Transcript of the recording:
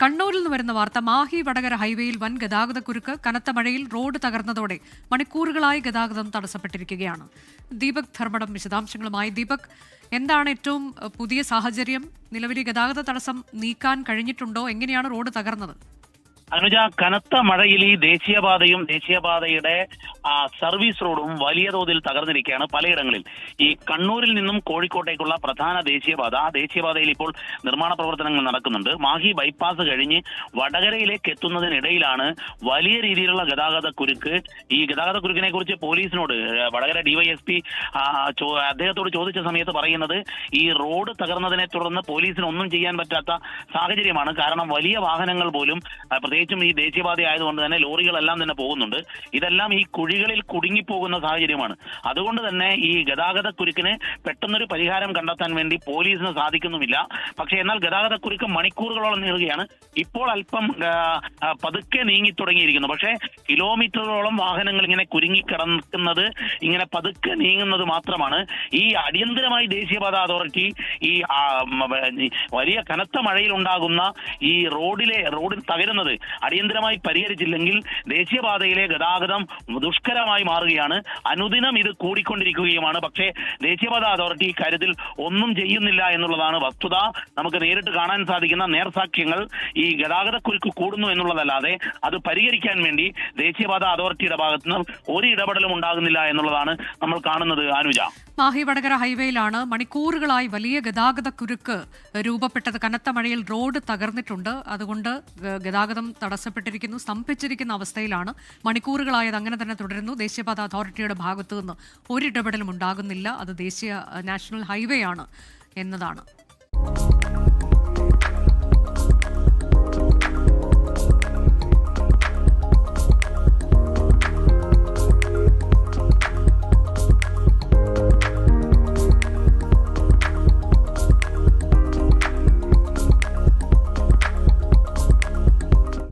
കണ്ണൂരിൽ നിന്ന് വരുന്ന വാർത്ത. മാഹി വടകര ഹൈവേയിൽ വൻ ഗതാഗതക്കുരുക്ക്. കനത്ത മഴയിൽ റോഡ് തകർന്നതോടെ മണിക്കൂറുകളായി ഗതാഗതം തടസ്സപ്പെട്ടിരിക്കുകയാണ്. ദീപക് ധർമ്മടം വിശദാംശങ്ങളുമായി. ദീപക്, എന്താണ് ഏറ്റവും പുതിയ സാഹചര്യം? നിലവിലെ ഗതാഗത തടസ്സം നീക്കാൻ കഴിഞ്ഞിട്ടുണ്ടോ? എങ്ങനെയാണ് റോഡ് തകർന്നത്? അനുജ, കനത്ത മഴയിൽ ഈ ദേശീയപാതയുടെ സർവീസ് റോഡും വലിയ തോതിൽ തകർന്നിരിക്കുകയാണ് പലയിടങ്ങളിൽ. ഈ കണ്ണൂരിൽ നിന്നും കോഴിക്കോട്ടേക്കുള്ള പ്രധാന ദേശീയപാതയിൽ ഇപ്പോൾ നിർമ്മാണ പ്രവർത്തനങ്ങൾ നടക്കുന്നുണ്ട്. മാഹി ബൈപ്പാസ് കഴിഞ്ഞ് വടകരയിലേക്ക് എത്തുന്നതിനിടയിലാണ് വലിയ രീതിയിലുള്ള ഗതാഗതക്കുരുക്ക്. ഈ ഗതാഗതക്കുരുക്കിനെ കുറിച്ച് പോലീസിനോട് വടകര ഡിവൈഎസ്പി അദ്ദേഹത്തോട് ചോദിച്ച സമയത്ത് പറയുന്നത്, ഈ റോഡ് തകർന്നതിനെ തുടർന്ന് പോലീസിന് ഒന്നും ചെയ്യാൻ പറ്റാത്ത സാഹചര്യമാണ്. കാരണം വലിയ വാഹനങ്ങൾ പോലും, പ്രത്യേകിച്ചും ഈ ദേശീയപാത ആയതുകൊണ്ട് തന്നെ ലോറികളെല്ലാം തന്നെ പോകുന്നുണ്ട്. ഇതെല്ലാം ഈ കുഴികളിൽ കുടുങ്ങിപ്പോകുന്ന സാഹചര്യമാണ്. അതുകൊണ്ട് തന്നെ ഈ ഗതാഗതക്കുരുക്കിന് പെട്ടെന്നൊരു പരിഹാരം കണ്ടെത്താൻ വേണ്ടി പോലീസിന് സാധിക്കുന്നുമില്ല. പക്ഷേ എന്നാൽ ഗതാഗതക്കുരുക്ക് മണിക്കൂറുകളോളം നീളുകയാണ്. ഇപ്പോൾ അല്പം പതുക്കെ നീങ്ങി തുടങ്ങിയിരിക്കുന്നു. പക്ഷേ കിലോമീറ്ററുകളോളം വാഹനങ്ങൾ ഇങ്ങനെ കുരുങ്ങിക്കിടക്കുന്നത്, ഇങ്ങനെ പതുക്കെ നീങ്ങുന്നത് മാത്രമാണ്. ഈ അടിയന്തരമായി ദേശീയപാത അതോറിറ്റി ഈ വലിയ കനത്ത മഴയിൽ ഉണ്ടാകുന്ന ഈ റോഡിൽ തകരുന്നത് അടിയന്തരമായി പരിഹരിച്ചില്ലെങ്കിൽ ദേശീയപാതയിലെ ഗതാഗതം ദുഷ്കരമായി മാറുകയാണ്. അനുദിനം ഇത് കൂടിക്കൊണ്ടിരിക്കുകയുമാണ്. പക്ഷേ ദേശീയപാത അതോറിറ്റി ഇക്കാര്യത്തിൽ ഒന്നും ചെയ്യുന്നില്ല എന്നുള്ളതാണ് വസ്തുത. നമുക്ക് നേരിട്ട് കാണാൻ സാധിക്കുന്ന നേർസാക്ഷ്യങ്ങൾ ഈ ഗതാഗതക്കുരുക്ക് കൂടുന്നു എന്നുള്ളതല്ലാതെ അത് പരിഹരിക്കാൻ വേണ്ടി ദേശീയപാത അതോറിറ്റിയുടെ ഭാഗത്തുനിന്ന് ഒരു ഇടപെടലും ഉണ്ടാകുന്നില്ല എന്നുള്ളതാണ് നമ്മൾ കാണുന്നത്. അനുജ, മാഹി വടകര ഹൈവേയിലാണ് മണിക്കൂറുകളായി വലിയ ഗതാഗതക്കുരുക്ക് രൂപപ്പെട്ടത്. കനത്ത മഴയിൽ റോഡ് തകർന്നിട്ടുണ്ട്. അതുകൊണ്ട് ഗതാഗതം തടസ്സപ്പെട്ടിരിക്കുന്നു, സ്തംഭിച്ചിരിക്കുന്ന അവസ്ഥയിലാണ്. മണിക്കൂറുകളായത് അങ്ങനെ തന്നെ തുടരുന്നു. ദേശീയപാത അതോറിറ്റിയുടെ ഭാഗത്തു നിന്ന് ഒരിടപെടലും ഉണ്ടാകുന്നില്ല. അത് നാഷണൽ ഹൈവേ ആണ് എന്നതാണ്.